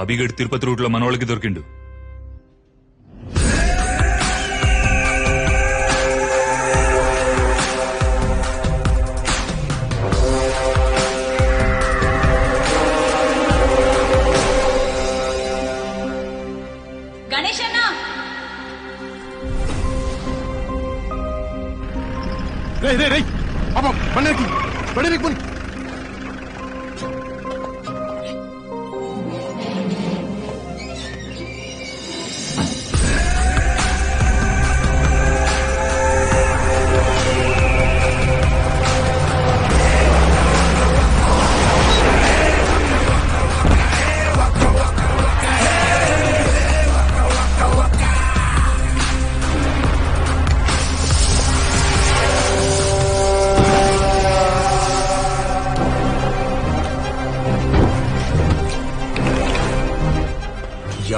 అభిగడ్ Tirupati route లో మనోళ్ళకి దొరికిండు.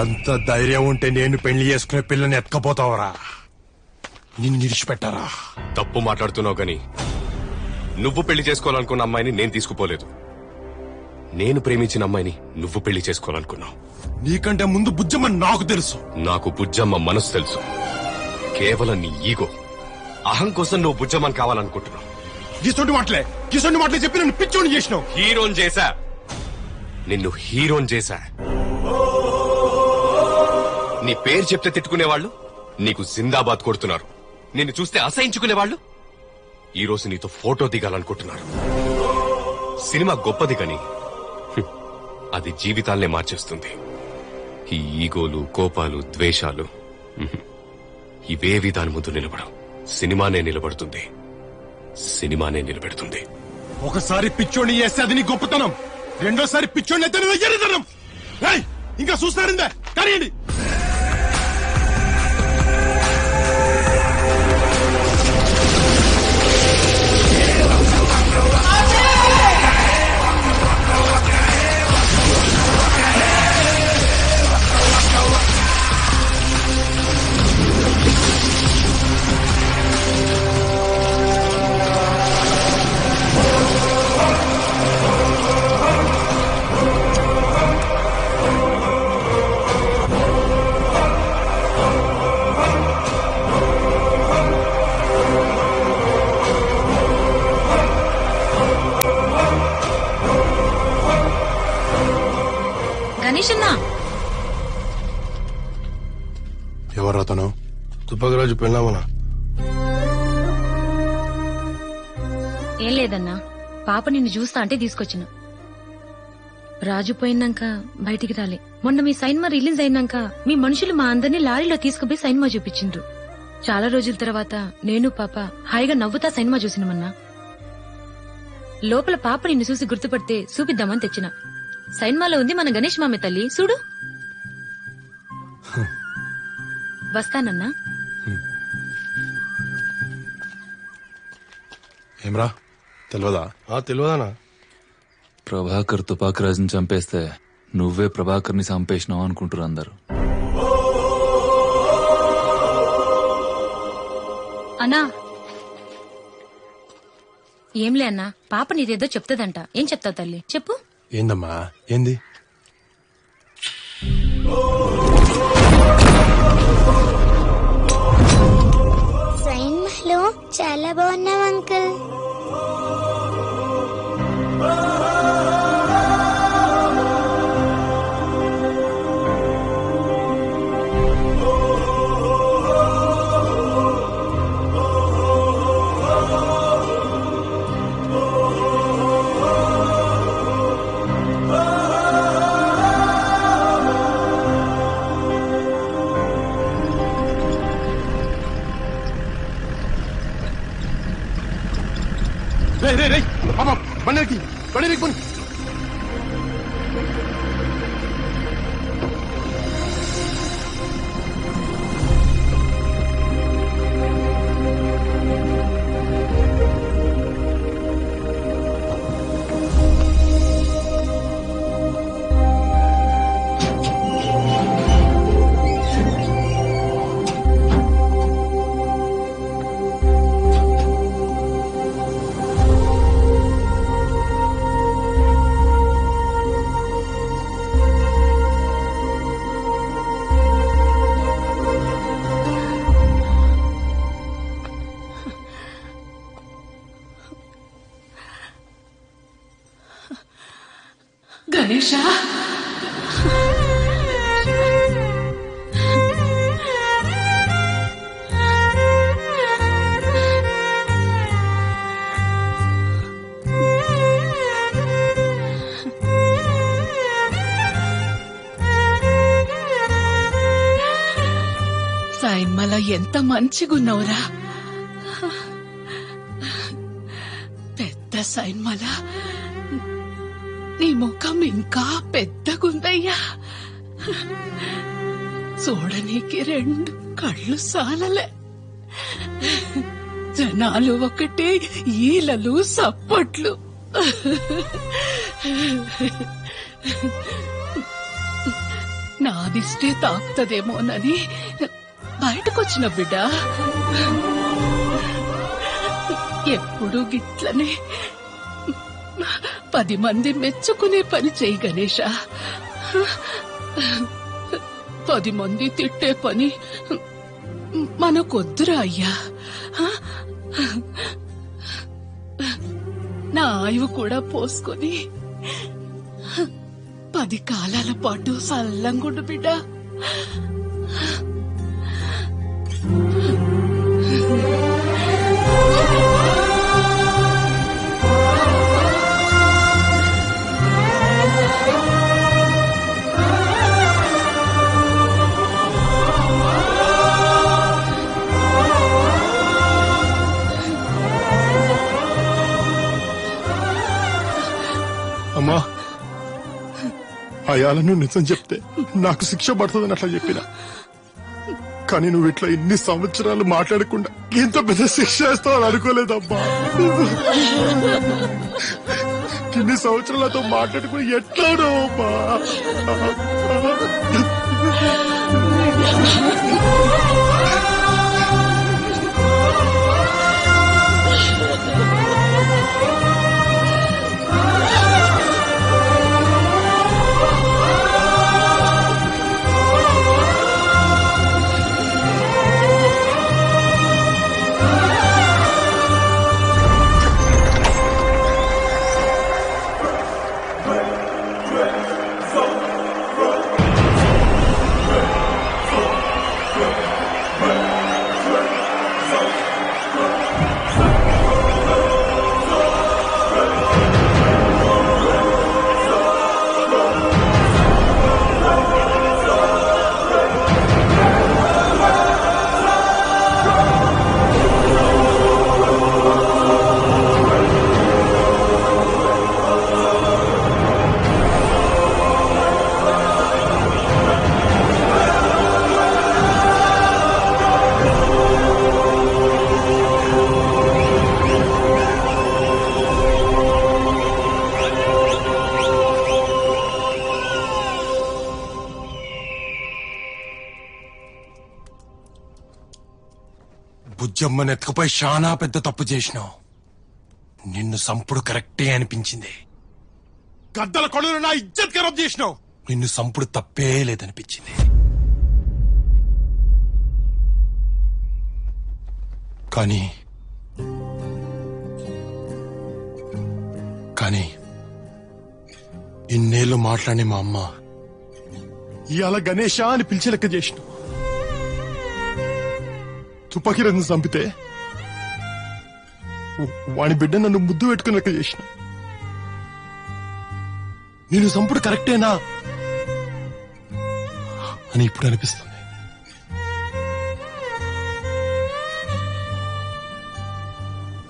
ఎంత ధైర్యం ఉంటే నేను పెళ్లి చేసుకునే పిల్లని ఎత్తుకపోతావరా? నిన్ను విడిచిపెట్టారా? తప్పు మాట్లాడుతున్నావు గాని నువ్వు పెళ్లి చేసుకోవాలనుకున్న అమ్మాయిని నేను తీసుకుపోలేదు. నేను ప్రేమించిన అమ్మాయిని నువ్వు పెళ్లి చేసుకోవాలనుకున్నావు. నీకంటే ముందు బుజ్జమ్మ నాకు తెలుసు. నాకు బుజ్జమ్మ మనసు తెలుసు. కేవలం నీ ఈగో, అహం కోసం నువ్వు బుజ్జమ్మని కావాలనుకుంటున్నావు. గిసొంటి మాటలే చెప్పి నన్ను పిచ్చోని చేసినావు. హీరోని చేశా, నిన్ను హీరోని చేశా. నీ పేరు చెప్తే తిట్టుకునేవాళ్లు నీకు జిందాబాద్ కొడుతున్నారు. నిన్ను చూస్తే అసహించుకునేవాళ్లు ఈ రోజు నీతో ఫోటో దిగాలనుకుంటున్నారు. సినిమా గొప్పది కాని అది జీవితాల్నే మార్చేస్తుంది. ఈ ఈగోలు, కోపాలు, ద్వేషాలు ఇవేవి దాని ముందు నిలబడవు. సినిమానే నిలబడుతుంది, సినిమానే నిలబెడుతుంది. ఒకసారి పిచ్చోడిని చేస్తే అది నీ గొప్పతనం, రెండోసారి పిచ్చోడిని అయితే నీ ఎర్రతనం. ఇంకా చూస్తారిందా కానీ ఎవరు అతను? తుప్పకరాజు పెళ్ళామనా? ఏం లేదన్నా, పాప నిన్ను చూస్తా అంటే తీసుకొచ్చిన. రాజు పోయినాక బయటికి రాలే. మొన్న మీ సైన్మా రిలీజ్ అయినాక మీ మనుషులు మా అందరినీ లారీలో తీసుకుపోయి సైన్మా చూపించిండ్రు. చాలా రోజుల తర్వాత నేను పాప హాయిగా నవ్వుతా సైన్మా చూసినమన్నా. లోపల పాప నిన్ను చూసి గుర్తుపడితే చూపిద్దామని తెచ్చిన. సైన్మాలో ఉంది మన గణేష్ మామే తల్లి, చూడు. వస్తానన్నా. ఏమ్రా తెలియదా? తెలియదానా? ప్రభాకర్ తుపాకరాజుని చంపేస్తే నువ్వే ప్రభాకర్ ని చంపేసినావు అనుకుంటారు అందరు. అన్నా ఏంలే అన్నా, పాప నీదేదో చెప్తాదంట. ఏం చెప్తావు తల్లి, చెప్పు. ఏందమ్మా? ఏంది? సైన్మాలో చాలా బాగున్నావు అంకుల్. సైన్మల ఎంత మంచిగున్నవురా. పెద్ద సైన్మల, నీ ముఖం ఇంకా పెద్దగుందయ్యా. చూడనీకి 2 కళ్ళు సాలలే. జనాలు ఒకటే ఈలలు సప్పట్లు. నాదిష్టే తాకుతదేమోనని బయటకొచ్చిన బిడ్డ. ఎప్పుడు గిట్లనే 10 మంది మెచ్చుకునే పని చెయ్యి గణేష. 10 మంది తిట్టే పని మనకొద్దురా అయ్యా. నా ఆయువు కూడా పోసుకొని 10 కాలాల పాటు సల్లంగుండు బిడ్డ. అమ్మా, అయాలను నిజం చెప్తే నాకు శిక్ష పడుతుందని అట్లా చెప్పిన. కానీ నువ్వు ఇట్లా ఇన్ని సంవత్సరాలు మాట్లాడకుండా ఇంత పెద్ద శిక్ష వేస్తావని అనుకోలేదమ్మా. ఇన్ని సంవత్సరాలతో మాట్లాడుకుని ఎట్లాడో అమ్మా. బుజ్జమ్మని ఎత్తుకుపోయి చాలా పెద్ద తప్పు చేసినావు. నిన్ను సంపుడు కరెక్టే అనిపించింది. గద్దల కొడుకు నా ఇజ్జత్ ఖరాబ్ చేసినావు. నిన్ను సంపుడు తప్పే లేదనిపించింది. కానీ కానీ ఇన్నేళ్ళు మాట్లాడి మా అమ్మ ఇవాళ గణేష అని పిలిచే లెక్క చేసినావు. తుపాకీరని చంపితే వాడి బిడ్డ నన్ను ముద్దు పెట్టుకుని లెక్క చేసిన. నేను చంపుడు కరెక్టేనా అని ఇప్పుడు అనిపిస్తుంది.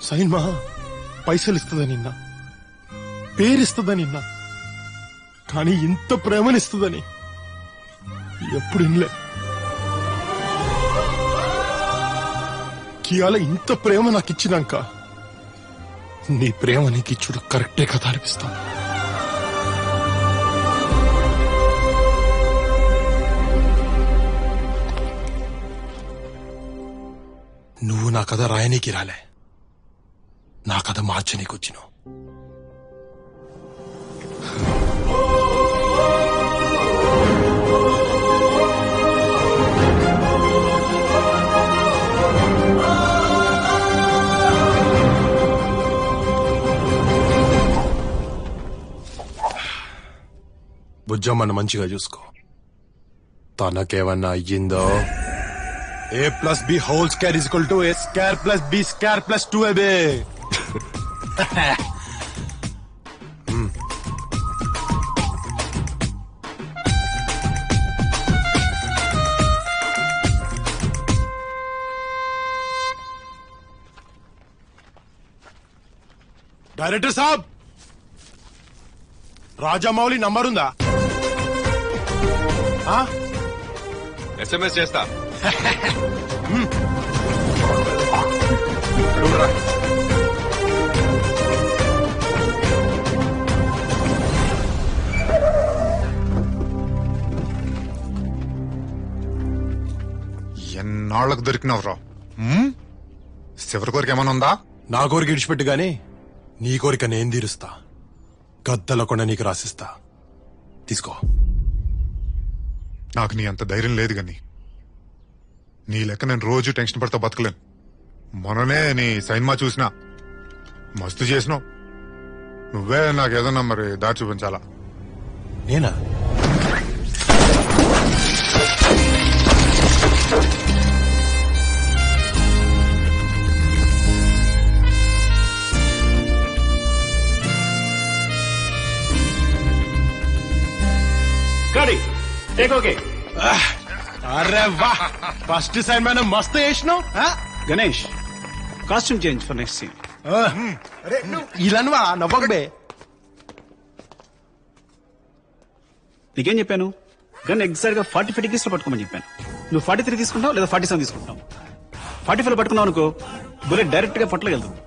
సైన్మా పైసలు ఇస్తుందని నిన్న, పేరిస్తుందని నిన్న, కానీ ఇంత ప్రేమనిస్తుందని ఎప్పుడు ఇన్లే. కియాల ఇంత ప్రేమ నాకు ఇచ్చినాక నీ ప్రేమ నీకు ఇచ్చుడు కరెక్టే కదా అనిపిస్తాను. నువ్వు నా కథ రాయనీకి రాలే, నా కథ మార్చనీకి వచ్చినావు. బుజ్జమ్మను మంచిగా చూసుకో. తనకేమన్నా అయ్యిందో A+B² = A²+B² + 2AB. డైరెక్టర్ సాబ్, రాజమౌళి నంబర్ ఉందా? SMS చేస్తా. ఎన్నాళ్లకు దొరికినవరా? చివరి కోరిక ఏమైనా ఉందా? నా కోరిక ఇడిచిపెట్టు గాని నీ కోరిక నేను తీరుస్తా. గద్దల కొండ నీకు రాసిస్తా, తీసుకో. నాకు నీ అంత ధైర్యం లేదు గాని నీ లెక్క నేను రోజు టెన్షన్ పడతా బతకలేను. మొన్ననే నీ సినిమా చూసినా, మస్తు చేసినావు. నువ్వే నాకేదన్నా మరి దారి చూపించాలా? నేనా? అరే వా, ఫస్ట్ సైన్ మ్యాన్ మస్తు చేసినావు. Ganesh, costume change for next scene. ఇలన్వా నవ్వకబే. నీకేం చెప్పాను? గన్ ఎగ్జాక్ట్ గా 45 డిగ్రీస్ లో పట్టుకోమని చెప్పాను. నువ్వు 43 తీసుకుంటావు లేదా 47 తీసుకుంటావు. 45 లో పట్టుకున్నావు అనుకో, బుల్లెట్ డైరెక్ట్ గా పొట్టలోకి వెళ్తుంది.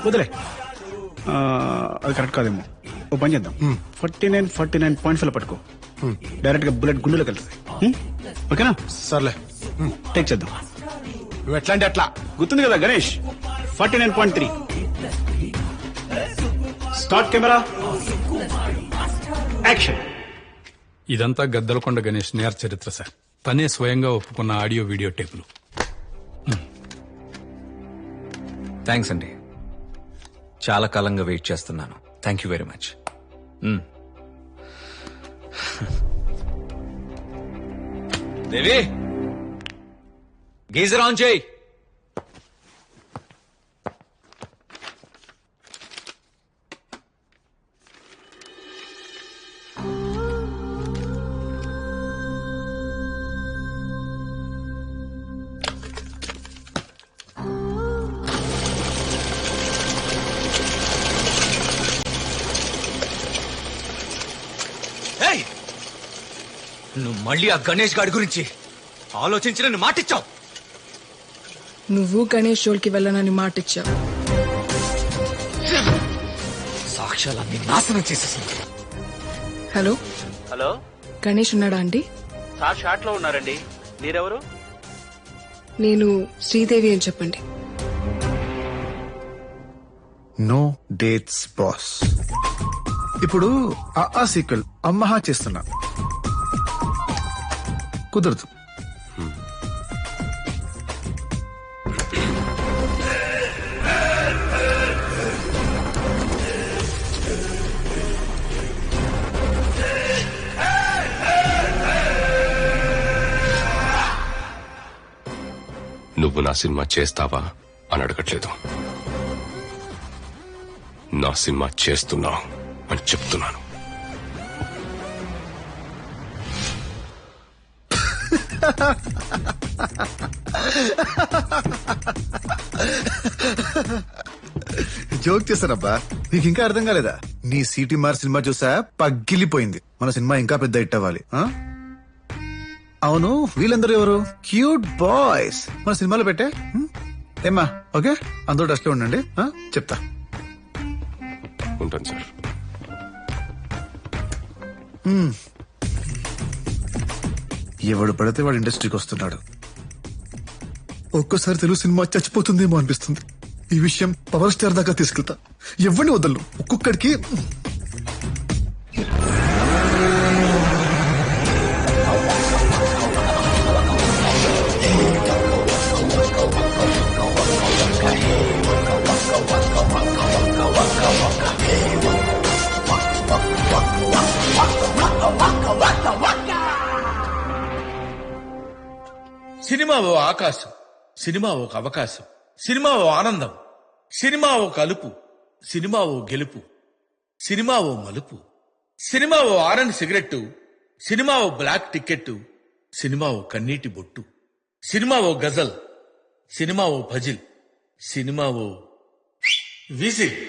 వదిలే, అది కరెక్ట్ కాదేమో. ఓ పని చేద్దాం, 49.5 లో పట్టుకో. డైరెక్ట్ గా బుల్లెట్ గుండెలోకి వెళ్తుంది. ఓకేనా? సర్లే, టేక్ చేద్దాం. నువ్వు ఎట్లా అంటే ఎట్లా. గుర్తుంది కదా గణేష్? 49.3. Start camera, action. ఇదంతా గద్దలకొండ గణేష్ నేర చరిత్ర సార్. తనే స్వయంగా ఒప్పుకున్న ఆడియో వీడియో టేపులు. థ్యాంక్స్ అండి, చాలా కాలంగా వెయిట్ చేస్తున్నాను. Thank you very much. Devi, geyser on చేయి. నువ్వు మళ్ళీ ఆ గణేష్ గాడి గురించి ఆలోచించి నన్ను మాటిచ్చావు. నువ్వు గణేష్ జోల్కి వెళ్ళనని మాటిచ్చావు. సాక్ష్యాలన్నీ నాశనం చేసేసింది. హలో హలో, గణేష్ ఉన్నాడా అండి? సార్ షాట్ లో ఉన్నారండి. మీరెవరు? నేను శ్రీదేవి అని చెప్పండి. No dates boss. ఇప్పుడు ఆ సీక్వెల్ అమ్మహా చేస్తున్నా. కుదరదు. నువ్వు నా సినిమా చేస్తావా అని అడగట్లేదు, నా సినిమా చేస్తున్నావు అని చెప్తున్నాను. జోక్ చేశానబ్బా, నీకు ఇంకా అర్థం కాలేదా? నీ సిటీ మార్ సినిమా చూసా పగిలిపోయింది. మన సినిమా ఇంకా పెద్ద హిట్ అవ్వాలి. అవును, వీళ్ళందరూ ఎవరు? క్యూట్ బాయ్స్ మన సినిమాలో పెట్టే. ఏమ్మా, ఓకే, అందరూ టచ్ లో ఉండండి. చెప్తా. ఉంటాను సార్. ఎవడు పడితే వాడు ఇండస్ట్రీకి వస్తున్నాడు. ఒక్కోసారి తెలుగు సినిమా చచ్చిపోతుందేమో అనిపిస్తుంది. ఈ విషయం పవర్ స్టార్ దాకా తీసుకెళ్తా. ఎవరిని వదలను, ఒక్కొక్కడికి. సినిమా ఓ ఆకాశం, సినిమా ఒక అవకాశం, సినిమా ఓ ఆనందం, సినిమా ఓ కలుపు, సినిమా ఓ గెలుపు, సినిమా ఓ మలుపు, సినిమా ఓ ఆరెంజ్ సిగరెట్టు, సినిమా ఓ బ్లాక్ టికెట్టు, సినిమా ఓ కన్నీటి బొట్టు, సినిమా ఓ గజల్, సినిమా ఓ భజిల్, సినిమా ఓ విజిల్